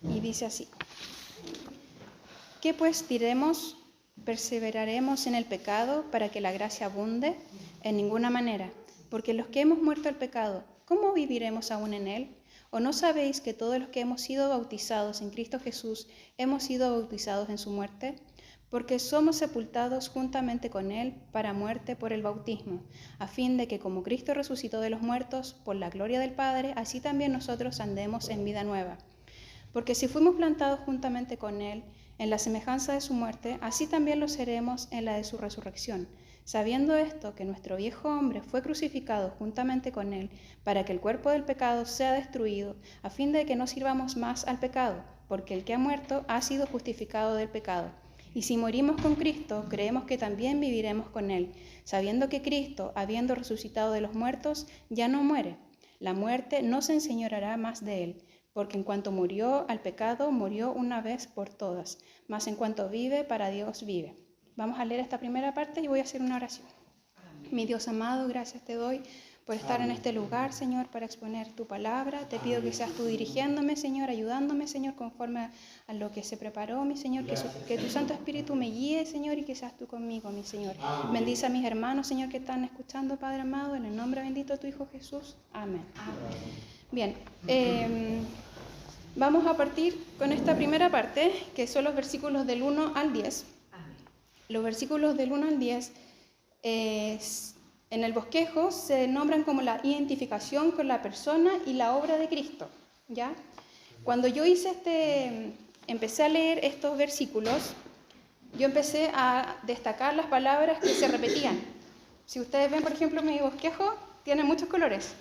Y dice así: ¿qué pues diremos? ¿Perseveraremos en el pecado para que la gracia abunde? En ninguna manera, porque los que hemos muerto al pecado, ¿cómo viviremos aún en él? ¿O no sabéis que todos los que hemos sido bautizados en Cristo Jesús hemos sido bautizados en su muerte? Porque somos sepultados juntamente con él para muerte por el bautismo, a fin de que como Cristo resucitó de los muertos por la gloria del Padre, así también nosotros andemos en vida nueva. Porque si fuimos plantados juntamente con él en la semejanza de su muerte, así también lo seremos en la de su resurrección, sabiendo esto, que nuestro viejo hombre fue crucificado juntamente con él, para que el cuerpo del pecado sea destruido, a fin de que no sirvamos más al pecado, porque el que ha muerto ha sido justificado del pecado. Y si morimos con Cristo, creemos que también viviremos con él, sabiendo que Cristo, habiendo resucitado de los muertos, ya no muere. La muerte no se enseñoreará más de él, porque en cuanto murió al pecado, murió una vez por todas, mas en cuanto vive, para Dios vive. Vamos a leer esta primera parte y voy a hacer una oración. Mi Dios amado, gracias te doy por estar en este lugar, Señor, para exponer tu palabra. Te pido que seas tú dirigiéndome, Señor, ayudándome, Señor, conforme a lo que se preparó, mi Señor, que tu Santo Espíritu me guíe, Señor, y que seas tú conmigo, mi Señor. Bendice a mis hermanos, Señor, que están escuchando, Padre amado, en el nombre bendito de tu Hijo Jesús. Amén. Bien, vamos a partir con esta primera parte, que son los versículos del 1 al 10. Los versículos del 1 al 10 en el bosquejo se nombran como la identificación con la persona y la obra de Cristo, ¿ya? Cuando yo empecé a leer estos versículos, yo empecé a destacar las palabras que se repetían. Si ustedes ven, por ejemplo, mi bosquejo tiene muchos colores.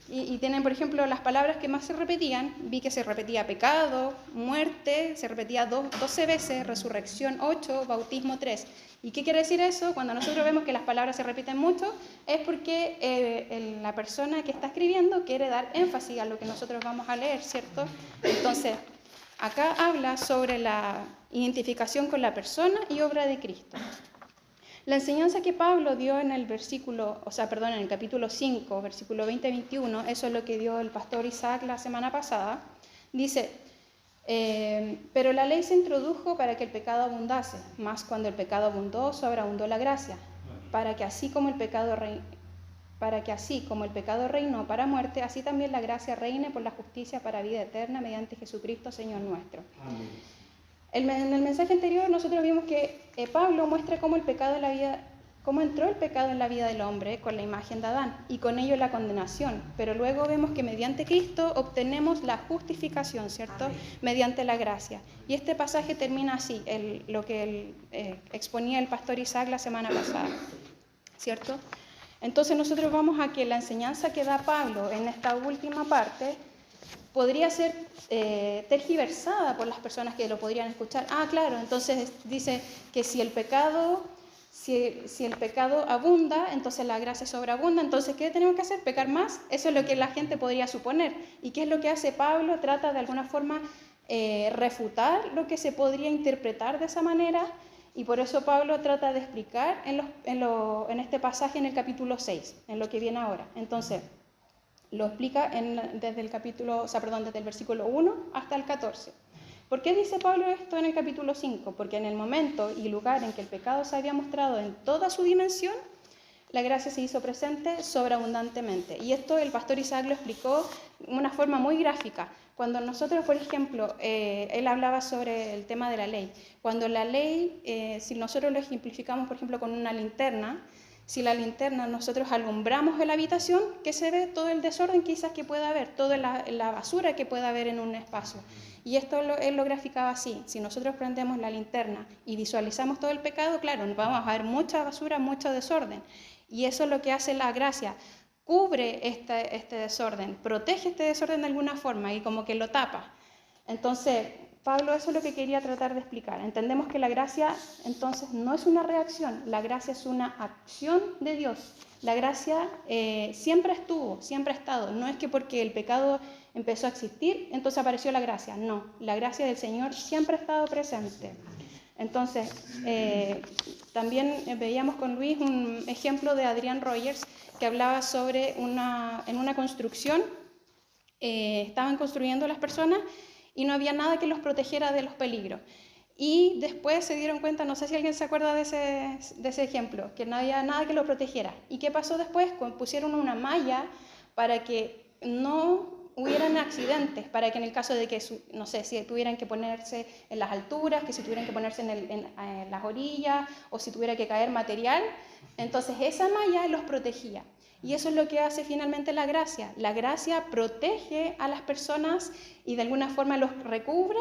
Y tienen, por ejemplo, las palabras que más se repetían. Vi que se repetía pecado, muerte, se repetía 12 veces, resurrección 8, bautismo 3. ¿Y qué quiere decir eso? Cuando nosotros vemos que las palabras se repiten mucho, es porque la persona que está escribiendo quiere dar énfasis a lo que nosotros vamos a leer, ¿cierto? Entonces, acá habla sobre la identificación con la persona y obra de Cristo. La enseñanza que Pablo dio en el en el capítulo 5, versículo 20-21, eso es lo que dio el pastor Isaac la semana pasada, dice: pero la ley se introdujo para que el pecado abundase, mas cuando el pecado abundó, sobreabundó la gracia, para que así como el pecado reinó para muerte, así también la gracia reine por la justicia para vida eterna mediante Jesucristo, Señor nuestro. Amén. En el mensaje anterior nosotros vimos que Pablo muestra cómo entró el pecado en la vida del hombre con la imagen de Adán y con ello la condenación, pero luego vemos que mediante Cristo obtenemos la justificación, ¿cierto? Amén. Mediante la gracia. Y este pasaje termina así, lo que exponía el pastor Isaac la semana pasada, ¿cierto? Entonces nosotros vamos a que la enseñanza que da Pablo en esta última parte podría ser tergiversada por las personas que lo podrían escuchar. Claro, entonces dice que si el pecado abunda, entonces la gracia sobreabunda. Entonces, ¿qué tenemos que hacer? ¿Pecar más? Eso es lo que la gente podría suponer. ¿Y qué es lo que hace Pablo? Trata de alguna forma refutar lo que se podría interpretar de esa manera, y por eso Pablo trata de explicar en este pasaje en el capítulo 6, en lo que viene ahora. Entonces, lo explica desde el versículo 1 hasta el 14. ¿Por qué dice Pablo esto en el capítulo 5? Porque en el momento y lugar en que el pecado se había mostrado en toda su dimensión, la gracia se hizo presente sobreabundantemente. Y esto el pastor Isaac lo explicó de una forma muy gráfica. Cuando nosotros, por ejemplo, él hablaba sobre el tema de la ley. Cuando la ley, si nosotros lo ejemplificamos, por ejemplo, con una linterna, si la linterna nosotros alumbramos en la habitación, ¿qué se ve? Todo el desorden quizás que pueda haber, toda la basura que pueda haber en un espacio. Y esto él lo graficaba así: si nosotros prendemos la linterna y visualizamos todo el pecado, claro, vamos a ver mucha basura, mucho desorden. Y eso es lo que hace la gracia: cubre este desorden, protege este desorden de alguna forma y como que lo tapa. Entonces, Pablo eso es lo que quería tratar de explicar. Entendemos que la gracia entonces no es una reacción, la gracia es una acción de Dios. La gracia siempre estuvo, siempre ha estado. No es que porque el pecado empezó a existir, entonces apareció la gracia. No, la gracia del Señor siempre ha estado presente. Entonces, también veíamos con Luis un ejemplo de Adrian Rogers que hablaba sobre en una construcción, estaban construyendo las personas y no había nada que los protegiera de los peligros. Y después se dieron cuenta, no sé si alguien se acuerda de ese ejemplo, que no había nada que lo protegiera. ¿Y qué pasó después? Pusieron una malla para que no hubieran accidentes, para que en el caso de que, no sé, si tuvieran que ponerse en las alturas, que si tuvieran que ponerse en las orillas, o si tuviera que caer material, entonces esa malla los protegía. Y eso es lo que hace finalmente la gracia. La gracia protege a las personas y de alguna forma los recubre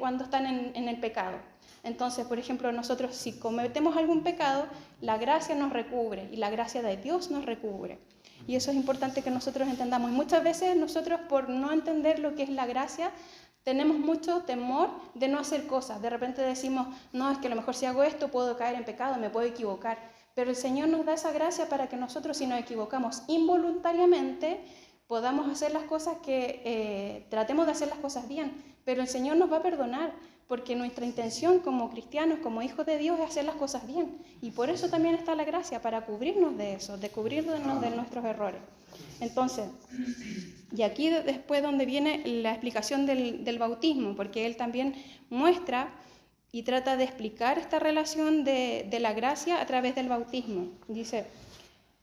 cuando están en el pecado. Entonces, por ejemplo, nosotros si cometemos algún pecado, la gracia nos recubre y la gracia de Dios nos recubre. Y eso es importante que nosotros entendamos. Y muchas veces nosotros, por no entender lo que es la gracia, tenemos mucho temor de no hacer cosas. De repente decimos, no, es que a lo mejor si hago esto puedo caer en pecado, me puedo equivocar. Pero el Señor nos da esa gracia para que nosotros, si nos equivocamos involuntariamente, podamos hacer las cosas tratemos de hacer las cosas bien. Pero el Señor nos va a perdonar, porque nuestra intención como cristianos, como hijos de Dios, es hacer las cosas bien. Y por eso también está la gracia, para cubrirnos de eso, de cubrirnos de nuestros errores. Entonces, y aquí después donde viene la explicación del bautismo, porque él también muestra y trata de explicar esta relación de la gracia a través del bautismo. Dice,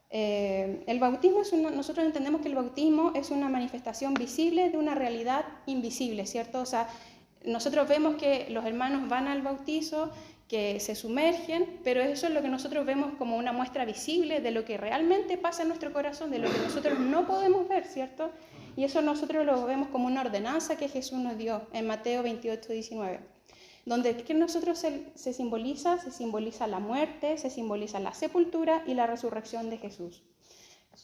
el bautismo nosotros entendemos que el bautismo es una manifestación visible de una realidad invisible, ¿cierto? O sea, nosotros vemos que los hermanos van al bautizo, que se sumergen, pero eso es lo que nosotros vemos como una muestra visible de lo que realmente pasa en nuestro corazón, de lo que nosotros no podemos ver, ¿cierto? Y eso nosotros lo vemos como una ordenanza que Jesús nos dio en Mateo 28, 19. Donde que nosotros se simboliza la muerte, se simboliza la sepultura y la resurrección de Jesús.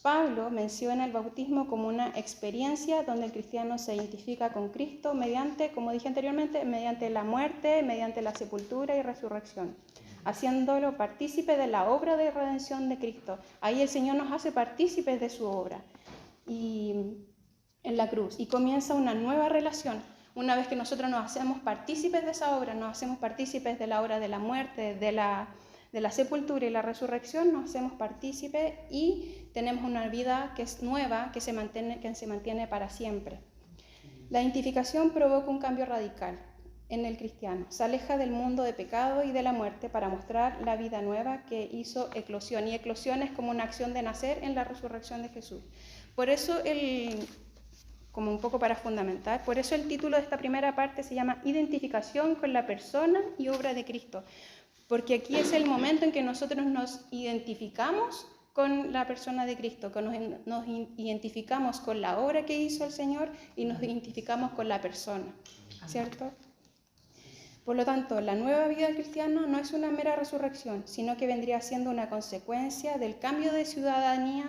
Pablo menciona el bautismo como una experiencia donde el cristiano se identifica con Cristo mediante, como dije anteriormente, mediante la muerte, mediante la sepultura y resurrección, haciéndolo partícipe de la obra de redención de Cristo. Ahí el Señor nos hace partícipes de su obra y en la cruz, y comienza una nueva relación. Una vez que nosotros nos hacemos partícipes de esa obra, nos hacemos partícipes de la obra de la muerte, de la sepultura y la resurrección, nos hacemos partícipes y tenemos una vida que es nueva, que se mantiene para siempre. La identificación provoca un cambio radical en el cristiano. Se aleja del mundo de pecado y de la muerte para mostrar la vida nueva que hizo eclosión. Y eclosión es como una acción de nacer en la resurrección de Jesús. Por eso como un poco para fundamentar, por eso el título de esta primera parte se llama Identificación con la persona y obra de Cristo, porque aquí es el momento en que nosotros nos identificamos con la persona de Cristo, que nos identificamos con la obra que hizo el Señor y nos identificamos con la persona, ¿cierto? Por lo tanto, la nueva vida del cristiano no es una mera resurrección, sino que vendría siendo una consecuencia del cambio de ciudadanía,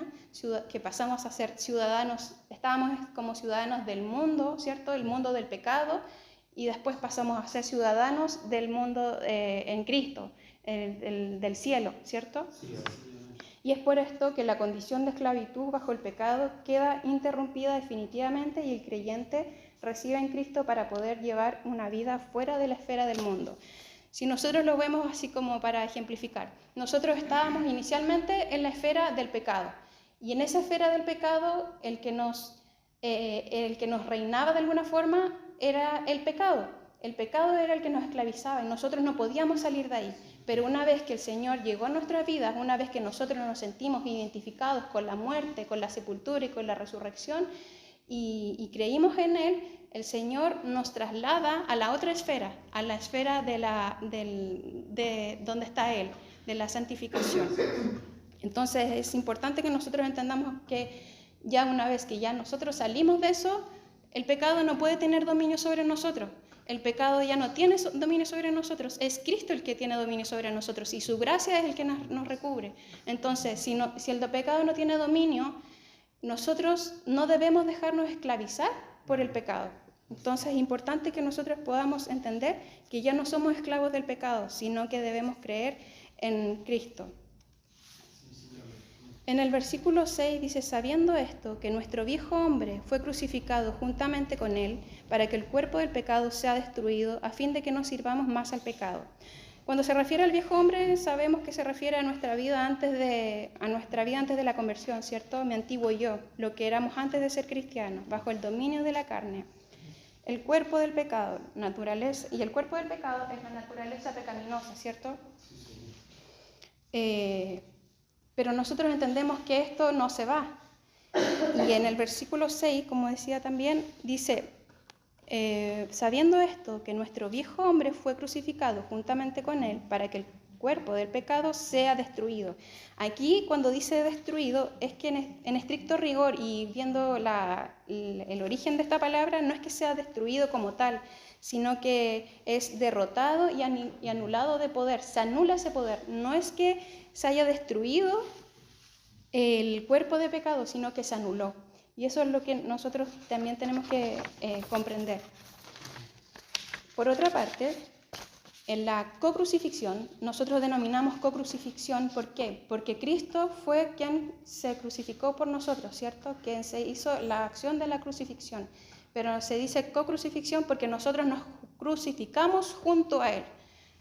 que pasamos a ser ciudadanos, estábamos como ciudadanos del mundo, ¿cierto? El mundo del pecado, y después pasamos a ser ciudadanos del mundo en Cristo, del cielo, ¿cierto? Sí. Y es por esto que la condición de esclavitud bajo el pecado queda interrumpida definitivamente y el creyente recibe en Cristo para poder llevar una vida fuera de la esfera del mundo. Si nosotros lo vemos así como para ejemplificar, nosotros estábamos inicialmente en la esfera del pecado, y en esa esfera del pecado el que nos reinaba de alguna forma era el pecado. El pecado era el que nos esclavizaba y nosotros no podíamos salir de ahí. Pero una vez que el Señor llegó a nuestras vidas, una vez que nosotros nos sentimos identificados con la muerte, con la sepultura y con la resurrección, y creímos en Él, el Señor nos traslada a la otra esfera, a la esfera de donde está Él, de la santificación. Entonces es importante que nosotros entendamos que ya una vez que ya nosotros salimos de eso, el pecado no puede tener dominio sobre nosotros. El pecado ya no tiene dominio sobre nosotros, es Cristo el que tiene dominio sobre nosotros y su gracia es el que nos recubre. Entonces, si el pecado no tiene dominio, nosotros no debemos dejarnos esclavizar por el pecado. Entonces es importante que nosotros podamos entender que ya no somos esclavos del pecado, sino que debemos creer en Cristo. En el versículo 6 dice, sabiendo esto, que nuestro viejo hombre fue crucificado juntamente con él, para que el cuerpo del pecado sea destruido, a fin de que no sirvamos más al pecado. Cuando se refiere al viejo hombre, sabemos que se refiere a nuestra vida antes de la conversión, ¿cierto? Mi antiguo yo, lo que éramos antes de ser cristianos, bajo el dominio de la carne. el cuerpo del pecado, naturaleza, y el cuerpo del pecado es la naturaleza pecaminosa, ¿cierto? Pero nosotros entendemos que esto no se va. Y en el versículo 6, como decía también, dice, sabiendo esto, que nuestro viejo hombre fue crucificado juntamente con él para que el cuerpo del pecado sea destruido. Aquí cuando dice destruido es que en estricto rigor y viendo el origen de esta palabra no es que sea destruido como tal, sino que es derrotado y anulado de poder, se anula ese poder. No es que se haya destruido el cuerpo de pecado, sino que se anuló. Y eso es lo que nosotros también tenemos que comprender. Por otra parte, en la cocrucifixión, nosotros denominamos cocrucifixión, ¿por qué? Porque Cristo fue quien se crucificó por nosotros, ¿cierto? Quien se hizo la acción de la crucifixión. Pero se dice cocrucifixión porque nosotros nos crucificamos junto a Él.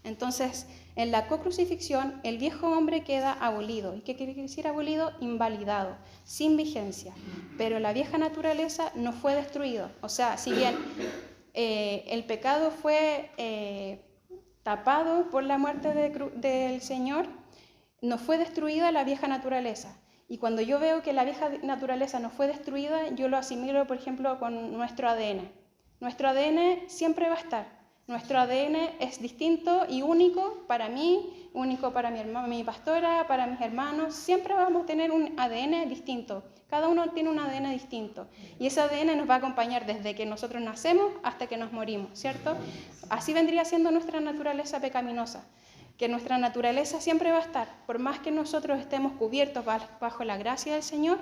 Entonces, en la cocrucifixión, el viejo hombre queda abolido. ¿Y qué quiere decir abolido? Invalidado, sin vigencia. Pero la vieja naturaleza no fue destruida. O sea, si bien el pecado fue tapado por la muerte del Señor, no fue destruida la vieja naturaleza. Y cuando yo veo que la vieja naturaleza no fue destruida, yo lo asimilo, por ejemplo, con nuestro ADN. Nuestro ADN siempre va a estar. Nuestro ADN es distinto y único para mí, único para mi pastora, para mis hermanos. Siempre vamos a tener un ADN distinto. Cada uno tiene un ADN distinto. Y ese ADN nos va a acompañar desde que nosotros nacemos hasta que nos morimos, ¿cierto? Así vendría siendo nuestra naturaleza pecaminosa. Que nuestra naturaleza siempre va a estar. Por más que nosotros estemos cubiertos bajo la gracia del Señor,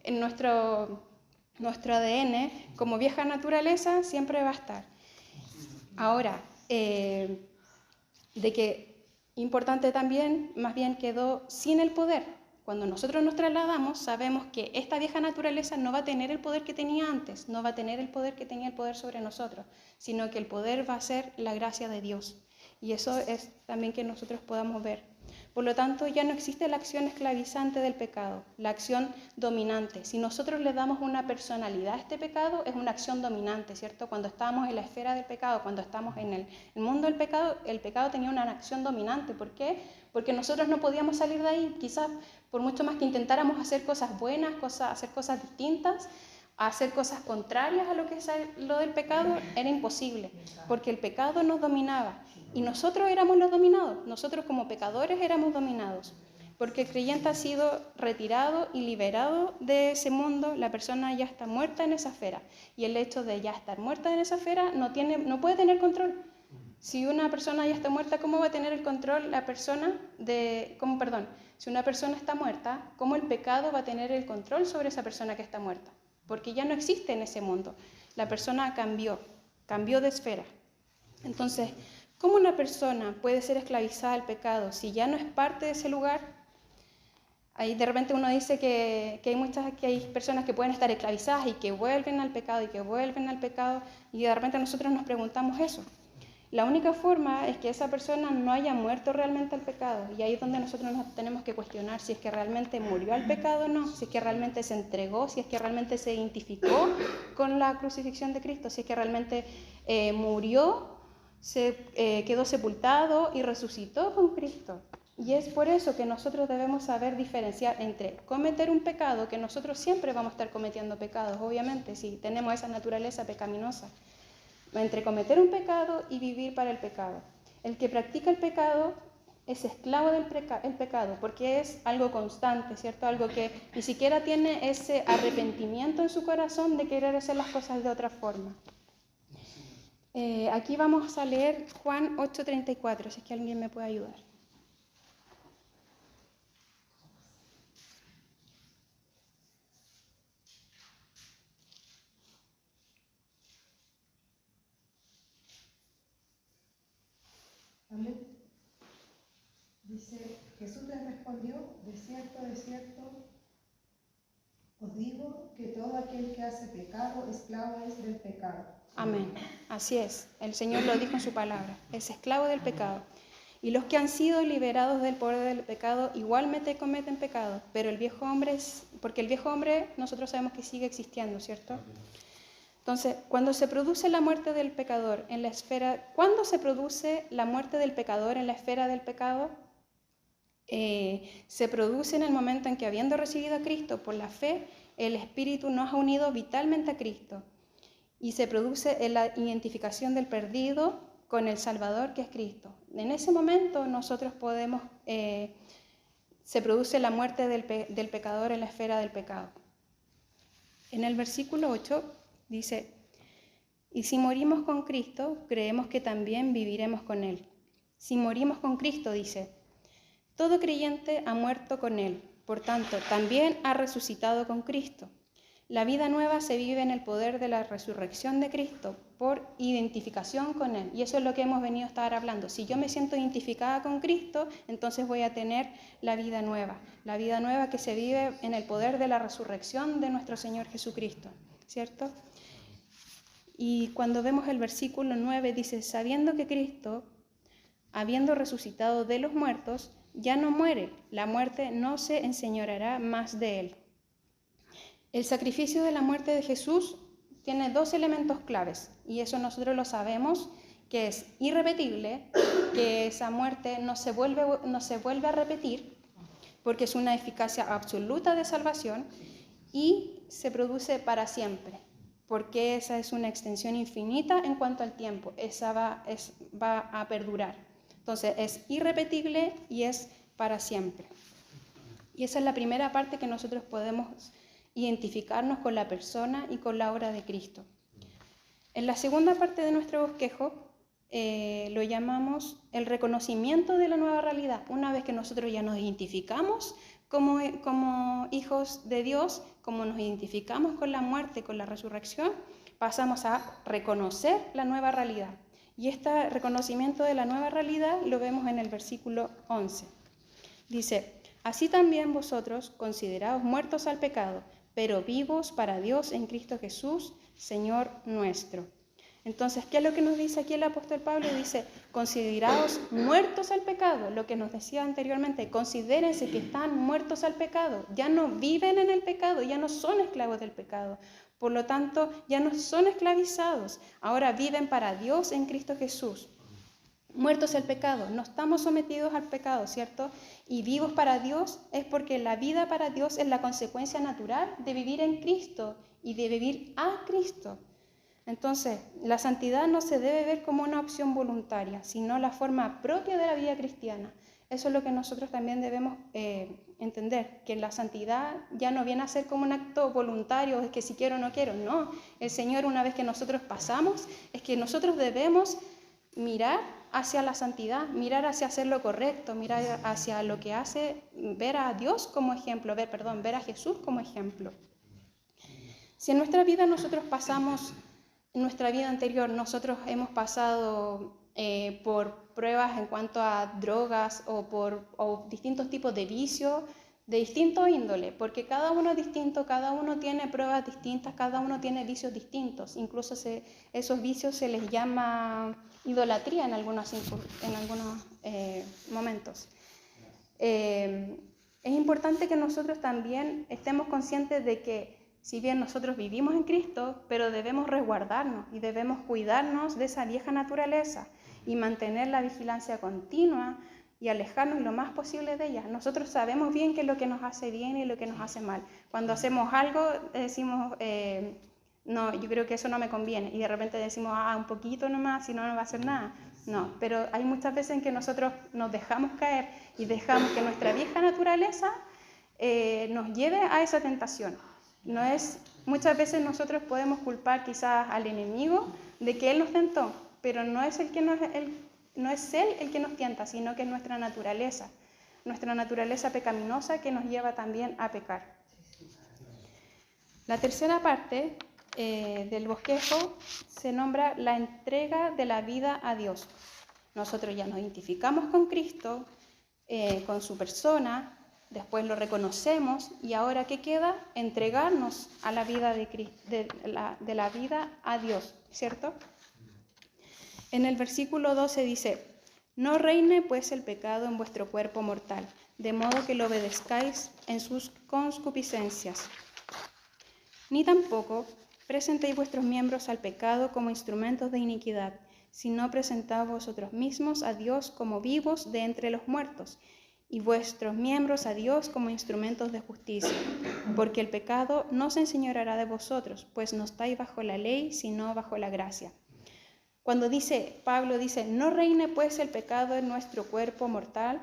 en nuestro ADN, como vieja naturaleza, siempre va a estar. Ahora, de que importante también, más bien quedó sin el poder. Cuando nosotros nos trasladamos, sabemos que esta vieja naturaleza no va a tener el poder que tenía antes, no va a tener el poder que tenía el poder sobre nosotros, sino que el poder va a ser la gracia de Dios. Y eso es también que nosotros podamos ver. Por lo tanto, ya no existe la acción esclavizante del pecado, la acción dominante. Si nosotros le damos una personalidad a este pecado, es una acción dominante, ¿cierto? Cuando estábamos en la esfera del pecado, cuando estamos en el mundo del pecado, el pecado tenía una acción dominante. ¿Por qué? Porque nosotros no podíamos salir de ahí. Quizás por mucho más que intentáramos hacer cosas buenas, hacer cosas distintas, hacer cosas contrarias a lo que es lo del pecado, era imposible, porque el pecado nos dominaba. Y nosotros éramos los dominados, nosotros como pecadores éramos dominados, porque el creyente ha sido retirado y liberado de ese mundo, la persona ya está muerta en esa esfera, y el hecho de ya estar muerta en esa esfera no puede tener control. Si una persona ya está muerta, ¿cómo va a tener el control la persona si una persona está muerta, ¿cómo el pecado va a tener el control sobre esa persona que está muerta? Porque ya no existe en ese mundo, la persona cambió de esfera. Entonces, ¿cómo una persona puede ser esclavizada al pecado si ya no es parte de ese lugar? Ahí de repente uno dice que hay personas que pueden estar esclavizadas y que vuelven al pecado y de repente nosotros nos preguntamos eso. La única forma es que esa persona no haya muerto realmente al pecado, y ahí es donde nosotros nos tenemos que cuestionar si es que realmente murió al pecado o no, si es que realmente se entregó, si es que realmente se identificó con la crucifixión de Cristo, si es que realmente murió, quedó sepultado y resucitó con Cristo. Y es por eso que nosotros debemos saber diferenciar entre cometer un pecado, que nosotros siempre vamos a estar cometiendo pecados, obviamente, si tenemos esa naturaleza pecaminosa, entre cometer un pecado y vivir para el pecado. El que practica el pecado es esclavo del pecado, porque es algo constante, ¿cierto? Algo que ni siquiera tiene ese arrepentimiento en su corazón de querer hacer las cosas de otra forma. Aquí vamos a leer Juan 8:34, si es que alguien me puede ayudar. Amén. Dice, Jesús les respondió, de cierto, os digo que todo aquel que hace pecado, esclavo es del pecado. Amén. Así es. El Señor lo dijo en su palabra. Es esclavo del pecado. Y los que han sido liberados del poder del pecado igualmente cometen pecado. Pero porque el viejo hombre nosotros sabemos que sigue existiendo, ¿cierto? Entonces, cuando se produce la muerte del pecador en la esfera, ¿cuándo se produce la muerte del pecador en la esfera del pecado? Se produce en el momento en que, habiendo recibido a Cristo por la fe, el Espíritu nos ha unido vitalmente a Cristo, y se produce en la identificación del perdido con el Salvador, que es Cristo. En ese momento nosotros podemos, se produce la muerte del pecador en la esfera del pecado. En el versículo 8 dice: y si morimos con Cristo, creemos que también viviremos con Él. Si morimos con Cristo, dice, todo creyente ha muerto con Él, por tanto, también ha resucitado con Cristo. La vida nueva se vive en el poder de la resurrección de Cristo, por identificación con Él. Y eso es lo que hemos venido a estar hablando. Si yo me siento identificada con Cristo, entonces voy a tener la vida nueva que se vive en el poder de la resurrección de nuestro Señor Jesucristo, ¿cierto? Y cuando vemos el versículo 9, dice, sabiendo que Cristo, habiendo resucitado de los muertos, ya no muere, la muerte no se enseñoreará más de él. El sacrificio de la muerte de Jesús tiene dos elementos claves, y eso nosotros lo sabemos, que es irrepetible, que esa muerte no se vuelve a repetir, porque es una eficacia absoluta de salvación, y se produce para siempre, porque esa es una extensión infinita en cuanto al tiempo, esa va a perdurar. Entonces es irrepetible y es para siempre. Y esa es la primera parte que nosotros podemos identificarnos con la persona y con la obra de Cristo. En la segunda parte de nuestro bosquejo lo llamamos el reconocimiento de la nueva realidad. Una vez que nosotros ya nos identificamos como hijos de Dios, como nos identificamos con la muerte, con la resurrección, pasamos a reconocer la nueva realidad. Y este reconocimiento de la nueva realidad lo vemos en el versículo 11. Dice, así también vosotros, consideraos muertos al pecado, pero vivos para Dios en Cristo Jesús, Señor nuestro. Entonces, ¿qué es lo que nos dice aquí el apóstol Pablo? Dice, consideraos muertos al pecado, lo que nos decía anteriormente, considérense que están muertos al pecado, ya no viven en el pecado, ya no son esclavos del pecado, por lo tanto, ya no son esclavizados, ahora viven para Dios en Cristo Jesús. Muertos al pecado, no estamos sometidos al pecado, ¿cierto? Y vivos para Dios es porque la vida para Dios es la consecuencia natural de vivir en Cristo y de vivir a Cristo. Entonces, la santidad no se debe ver como una opción voluntaria, sino la forma propia de la vida cristiana. Eso es lo que nosotros también debemos entender, que la santidad ya no viene a ser como un acto voluntario, es que si quiero o no quiero, no. El Señor, una vez que nosotros pasamos, es que nosotros debemos mirar hacia la santidad, mirar hacia hacer lo correcto, mirar hacia lo que hace, ver a Dios como ejemplo, ver a Jesús como ejemplo. Si en nuestra vida nosotros pasamos, en nuestra vida anterior nosotros hemos pasado por pruebas en cuanto a drogas o distintos tipos de vicios, de distinto índole, porque cada uno es distinto, cada uno tiene pruebas distintas, cada uno tiene vicios distintos, incluso esos vicios se les llama idolatría en algunos momentos. Es importante que nosotros también estemos conscientes de que si bien nosotros vivimos en Cristo, pero debemos resguardarnos y debemos cuidarnos de esa vieja naturaleza y mantener la vigilancia continua y alejarnos lo más posible de ella. Nosotros sabemos bien qué es lo que nos hace bien y lo que nos hace mal. Cuando hacemos algo decimos, no, yo creo que eso no me conviene. Y de repente decimos, un poquito nomás, si no, no va a hacer nada. No, pero hay muchas veces en que nosotros nos dejamos caer y dejamos que nuestra vieja naturaleza nos lleve a esa tentación. Muchas veces nosotros podemos culpar quizás al enemigo de que él nos tentó, pero no es él el que nos tienta, sino que es nuestra naturaleza pecaminosa que nos lleva también a pecar. La tercera parte del bosquejo se nombra la entrega de la vida a Dios. Nosotros ya nos identificamos con Cristo, con su persona, después lo reconocemos y ahora ¿qué queda? Entregarnos a la vida de la vida a Dios, ¿cierto? En el versículo 12 dice, no reine pues el pecado en vuestro cuerpo mortal, de modo que lo obedezcáis en sus concupiscencias. Ni tampoco presentéis vuestros miembros al pecado como instrumentos de iniquidad, sino presentaos vosotros mismos a Dios como vivos de entre los muertos, y vuestros miembros a Dios como instrumentos de justicia, porque el pecado no se enseñoreará de vosotros, pues no estáis bajo la ley, sino bajo la gracia. Cuando Pablo dice, no reine pues el pecado en nuestro cuerpo mortal,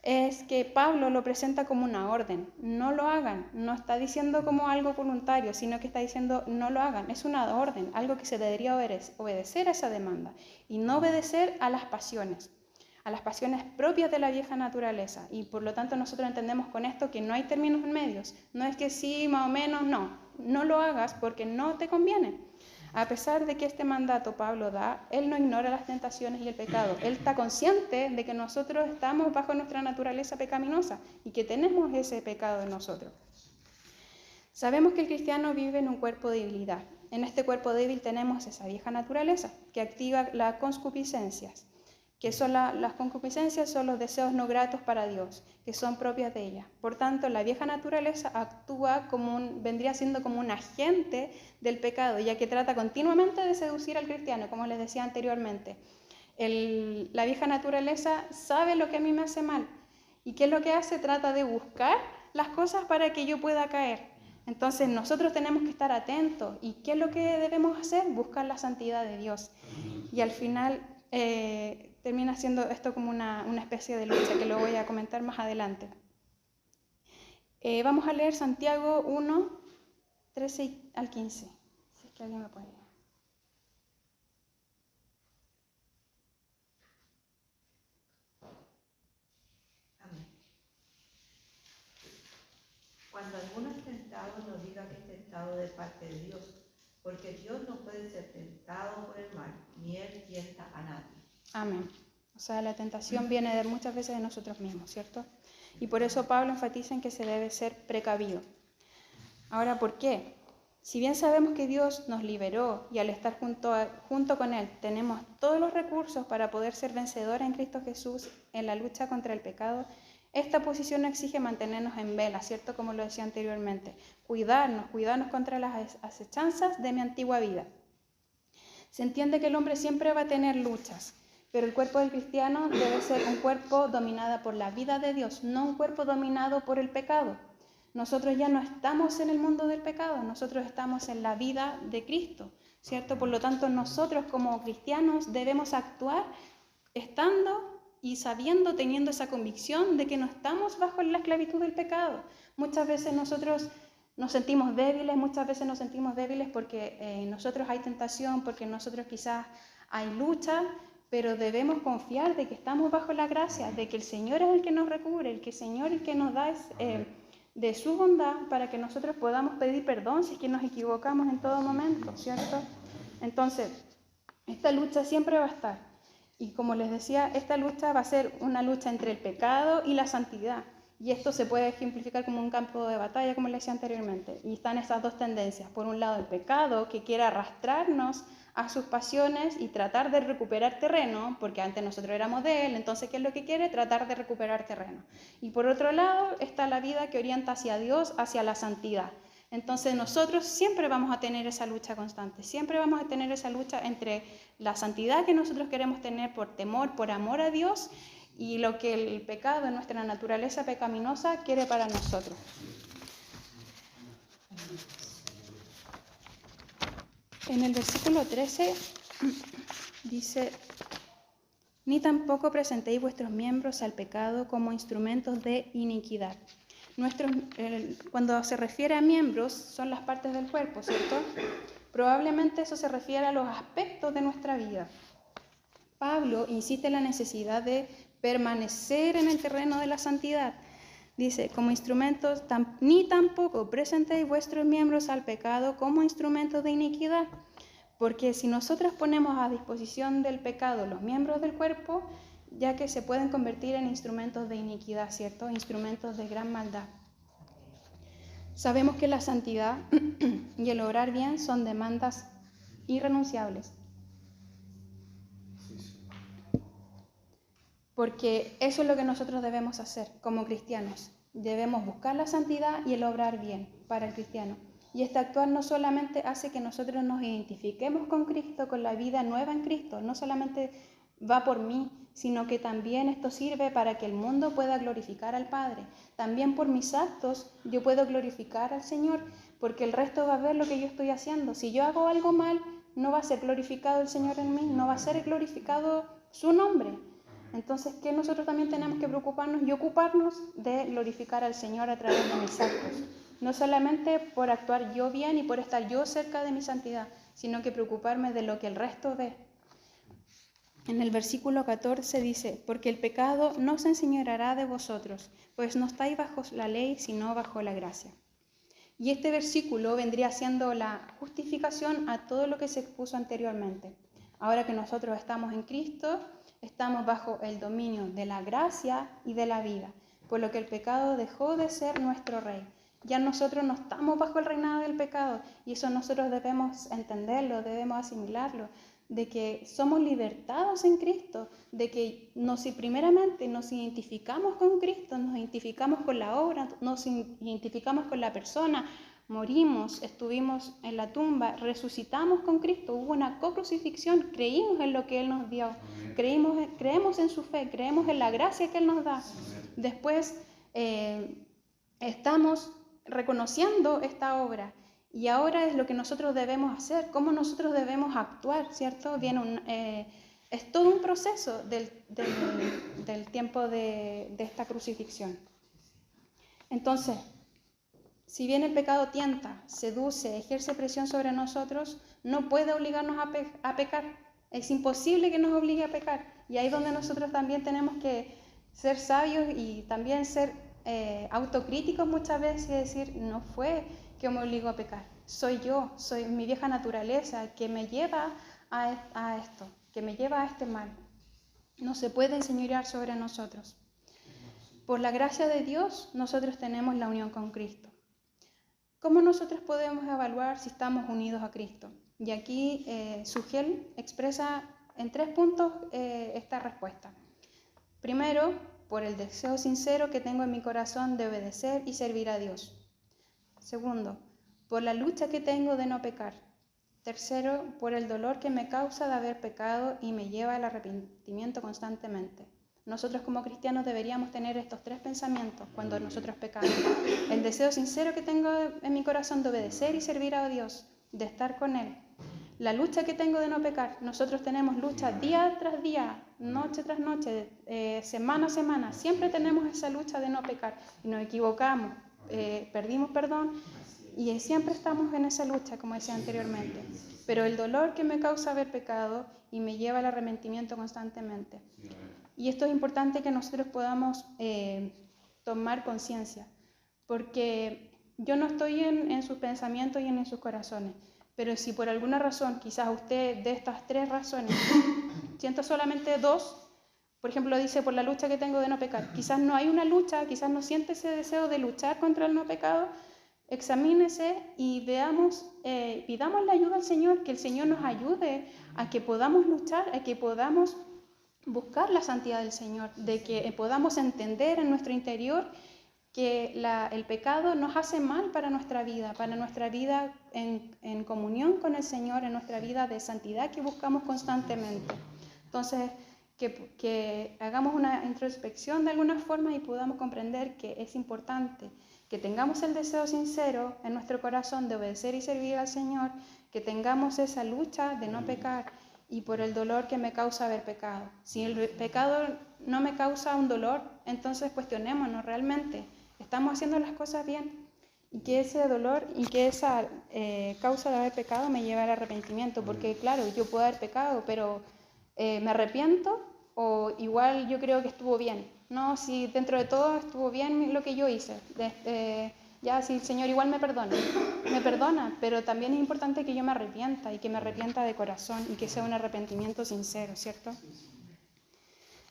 es que Pablo lo presenta como una orden, no lo hagan, no está diciendo como algo voluntario, sino que está diciendo no lo hagan, es una orden, algo que se debería obedecer a esa demanda y no obedecer a las pasiones propias de la vieja naturaleza. Y por lo tanto nosotros entendemos con esto que no hay términos medios, no es que sí, más o menos, no lo hagas porque no te conviene. A pesar de que este mandato Pablo da, él no ignora las tentaciones y el pecado. Él está consciente de que nosotros estamos bajo nuestra naturaleza pecaminosa y que tenemos ese pecado en nosotros. Sabemos que el cristiano vive en un cuerpo de debilidad. En este cuerpo débil tenemos esa vieja naturaleza que activa las concupiscencias, que son las concupiscencias son los deseos no gratos para Dios, que son propias de ella. Por tanto, la vieja naturaleza actúa vendría siendo como un agente del pecado, ya que trata continuamente de seducir al cristiano, como les decía anteriormente. La vieja naturaleza sabe lo que a mí me hace mal. ¿Y qué es lo que hace? Trata de buscar las cosas para que yo pueda caer. Entonces nosotros tenemos que estar atentos. ¿Y qué es lo que debemos hacer? Buscar la santidad de Dios. Y al final termina siendo esto como una especie de lucha, que lo voy a comentar más adelante. Vamos a leer Santiago 1, 13 al 15, si es que alguien me puede leer. Amén. Cuando alguno es tentado, no diga que es tentado de parte de Dios, porque Dios no puede ser tentado por el mal, ni Él tienta a nadie. Amén. O sea, la tentación viene muchas veces de nosotros mismos, ¿cierto? Y por eso Pablo enfatiza en que se debe ser precavido. Ahora, ¿por qué? Si bien sabemos que Dios nos liberó y al estar junto con Él tenemos todos los recursos para poder ser vencedores en Cristo Jesús en la lucha contra el pecado, esta posición exige mantenernos en vela, ¿cierto? Como lo decía anteriormente, cuidarnos contra las acechanzas de mi antigua vida. Se entiende que el hombre siempre va a tener luchas, pero el cuerpo del cristiano debe ser un cuerpo dominado por la vida de Dios, no un cuerpo dominado por el pecado. Nosotros ya no estamos en el mundo del pecado, nosotros estamos en la vida de Cristo, ¿cierto? Por lo tanto, nosotros como cristianos debemos actuar estando y sabiendo, teniendo esa convicción de que no estamos bajo la esclavitud del pecado. Muchas veces nosotros nos sentimos débiles porque en nosotros hay tentación, porque en nosotros quizás hay lucha, pero debemos confiar de que estamos bajo la gracia, de que el Señor es el que nos recubre, el Señor es el que nos da de su bondad para que nosotros podamos pedir perdón si es que nos equivocamos en todo momento, ¿cierto? Entonces, esta lucha siempre va a estar. Y como les decía, esta lucha va a ser una lucha entre el pecado y la santidad. Y esto se puede ejemplificar como un campo de batalla, como les decía anteriormente. Y están esas dos tendencias. Por un lado, el pecado, que quiere arrastrarnos a sus pasiones y tratar de recuperar terreno, porque antes nosotros éramos de él, entonces ¿qué es lo que quiere? Tratar de recuperar terreno. Y por otro lado está la vida que orienta hacia Dios, hacia la santidad. Entonces nosotros siempre vamos a tener esa lucha constante, siempre vamos a tener esa lucha entre la santidad que nosotros queremos tener por temor, por amor a Dios, y lo que el pecado, nuestra naturaleza pecaminosa, quiere para nosotros. En el versículo 13 dice, ni tampoco presentéis vuestros miembros al pecado como instrumentos de iniquidad. Cuando se refiere a miembros, son las partes del cuerpo, ¿cierto? Probablemente eso se refiere a los aspectos de nuestra vida. Pablo insiste en la necesidad de permanecer en el terreno de la santidad. Dice, como instrumentos, ni tampoco presentéis vuestros miembros al pecado como instrumentos de iniquidad. Porque si nosotros ponemos a disposición del pecado los miembros del cuerpo, ya que se pueden convertir en instrumentos de iniquidad, ¿cierto? Instrumentos de gran maldad. Sabemos que la santidad y el obrar bien son demandas irrenunciables. Porque eso es lo que nosotros debemos hacer como cristianos. Debemos buscar la santidad y el obrar bien para el cristiano. Y este actuar no solamente hace que nosotros nos identifiquemos con Cristo, con la vida nueva en Cristo, no solamente va por mí, sino que también esto sirve para que el mundo pueda glorificar al Padre. También por mis actos yo puedo glorificar al Señor, porque el resto va a ver lo que yo estoy haciendo. Si yo hago algo mal, no va a ser glorificado el Señor en mí, no va a ser glorificado su nombre. Entonces, ¿qué nosotros también tenemos que preocuparnos y ocuparnos de glorificar al Señor a través de mis actos? No solamente por actuar yo bien y por estar yo cerca de mi santidad, sino que preocuparme de lo que el resto ve. En el versículo 14 dice, porque el pecado no se enseñoreará de vosotros, pues no estáis bajo la ley, sino bajo la gracia. Y este versículo vendría siendo la justificación a todo lo que se expuso anteriormente. Ahora que nosotros estamos en Cristo, estamos bajo el dominio de la gracia y de la vida, por lo que el pecado dejó de ser nuestro rey. Ya nosotros no estamos bajo el reinado del pecado, y eso nosotros debemos entenderlo, debemos asimilarlo, de que somos libertados en Cristo, de que primeramente nos identificamos con Cristo, nos identificamos con la obra, nos identificamos con la persona, morimos, estuvimos en la tumba, resucitamos con Cristo, hubo una co-crucifixión, creímos en lo que Él nos dio, creemos en su fe, creemos en la gracia que Él nos da. Después estamos reconociendo esta obra. Y ahora es lo que nosotros debemos hacer, cómo nosotros debemos actuar, ¿cierto? Es todo un proceso del tiempo de esta crucifixión. Entonces, si bien el pecado tienta, seduce, ejerce presión sobre nosotros, no puede obligarnos a pecar. Es imposible que nos obligue a pecar. Y ahí es donde nosotros también tenemos que ser sabios y también ser autocríticos muchas veces y decir, no fue que me obligó a pecar, soy yo, soy mi vieja naturaleza que me lleva a esto, que me lleva a este mal. No se puede enseñorear sobre nosotros. Por la gracia de Dios, nosotros tenemos la unión con Cristo. ¿Cómo nosotros podemos evaluar si estamos unidos a Cristo? Y aquí Sugel expresa en 3 puntos esta respuesta. Primero, por el deseo sincero que tengo en mi corazón de obedecer y servir a Dios. Segundo, por la lucha que tengo de no pecar. Tercero, por el dolor que me causa de haber pecado y me lleva al arrepentimiento constantemente. Nosotros como cristianos deberíamos tener estos 3 pensamientos cuando nosotros pecamos. El deseo sincero que tengo en mi corazón de obedecer y servir a Dios, de estar con Él. La lucha que tengo de no pecar. Nosotros tenemos lucha día tras día, noche tras noche, semana a semana. Siempre tenemos esa lucha de no pecar y nos equivocamos. Perdimos perdón y siempre estamos en esa lucha, como decía anteriormente. Pero el dolor que me causa haber pecado y me lleva al arrepentimiento constantemente. Y esto es importante que nosotros podamos tomar conciencia, porque yo no estoy en sus pensamientos y en sus corazones, pero si por alguna razón, quizás usted de estas 3 razones sienta solamente 2, por ejemplo, dice por la lucha que tengo de no pecar. Quizás no hay una lucha, quizás no siente ese deseo de luchar contra el no pecado. Examínese y veamos, pidamos la ayuda al Señor, que el Señor nos ayude a que podamos luchar, a que podamos buscar la santidad del Señor, de que podamos entender en nuestro interior que el pecado nos hace mal para nuestra vida en comunión con el Señor, en nuestra vida de santidad que buscamos constantemente. Entonces, que hagamos una introspección de alguna forma y podamos comprender que es importante que tengamos el deseo sincero en nuestro corazón de obedecer y servir al Señor, que tengamos esa lucha de no pecar y por el dolor que me causa haber pecado. Si el pecado no me causa un dolor, entonces cuestionémonos realmente, ¿estamos haciendo las cosas bien? Y que ese dolor y que esa causa de haber pecado me lleve al arrepentimiento, porque claro, yo puedo haber pecado, pero me arrepiento o igual yo creo que estuvo bien. No, si dentro de todo estuvo bien lo que yo hice, ya si el Señor igual me perdona, pero también es importante que yo me arrepienta y que me arrepienta de corazón y que sea un arrepentimiento sincero, ¿cierto?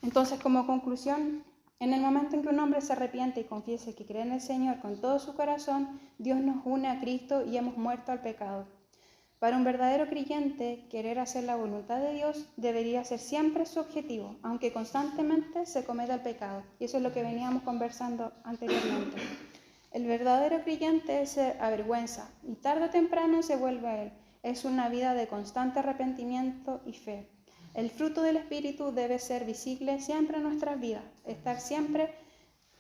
Entonces, como conclusión, en el momento en que un hombre se arrepiente y confiese que cree en el Señor con todo su corazón, Dios nos une a Cristo y hemos muerto al pecado. Para un verdadero creyente, querer hacer la voluntad de Dios debería ser siempre su objetivo, aunque constantemente se cometa el pecado. Y eso es lo que veníamos conversando anteriormente. El verdadero creyente se avergüenza y tarde o temprano se vuelve a Él. Es una vida de constante arrepentimiento y fe. El fruto del Espíritu debe ser visible siempre en nuestras vidas, estar siempre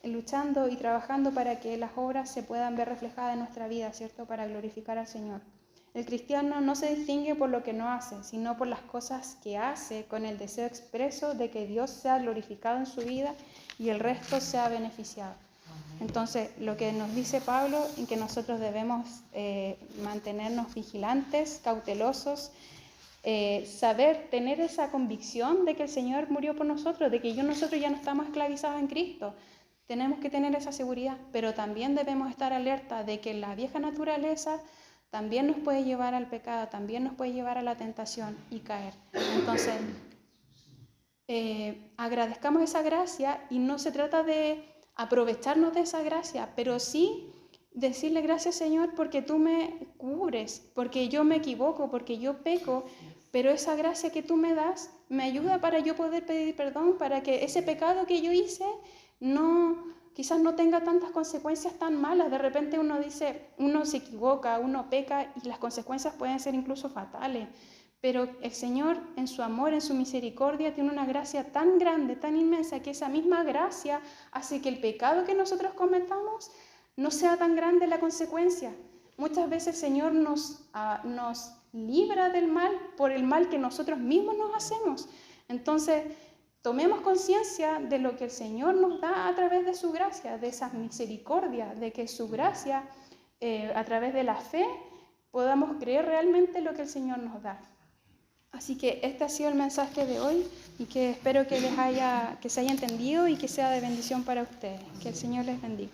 luchando y trabajando para que las obras se puedan ver reflejadas en nuestra vida, ¿cierto? Para glorificar al Señor. El cristiano no se distingue por lo que no hace, sino por las cosas que hace, con el deseo expreso de que Dios sea glorificado en su vida y el resto sea beneficiado. Entonces, lo que nos dice Pablo es que nosotros debemos mantenernos vigilantes, cautelosos, saber, tener esa convicción de que el Señor murió por nosotros, de que nosotros ya no estamos esclavizados en Cristo. Tenemos que tener esa seguridad, pero también debemos estar alerta de que la vieja naturaleza también nos puede llevar al pecado, también nos puede llevar a la tentación y caer. Entonces, agradezcamos esa gracia y no se trata de aprovecharnos de esa gracia, pero sí decirle gracias, Señor, porque tú me cubres, porque yo me equivoco, porque yo peco, pero esa gracia que tú me das me ayuda para yo poder pedir perdón, para que ese pecado que yo hice quizás no tenga tantas consecuencias tan malas. De repente uno se equivoca, uno peca y las consecuencias pueden ser incluso fatales. Pero el Señor, en su amor, en su misericordia, tiene una gracia tan grande, tan inmensa, que esa misma gracia hace que el pecado que nosotros cometamos no sea tan grande la consecuencia. Muchas veces el Señor nos libra del mal por el mal que nosotros mismos nos hacemos. Entonces, tomemos conciencia de lo que el Señor nos da a través de su gracia, de esa misericordia, de que su gracia, a través de la fe, podamos creer realmente lo que el Señor nos da. Así que este ha sido el mensaje de hoy y que espero que se haya entendido y que sea de bendición para ustedes. Que el Señor les bendiga.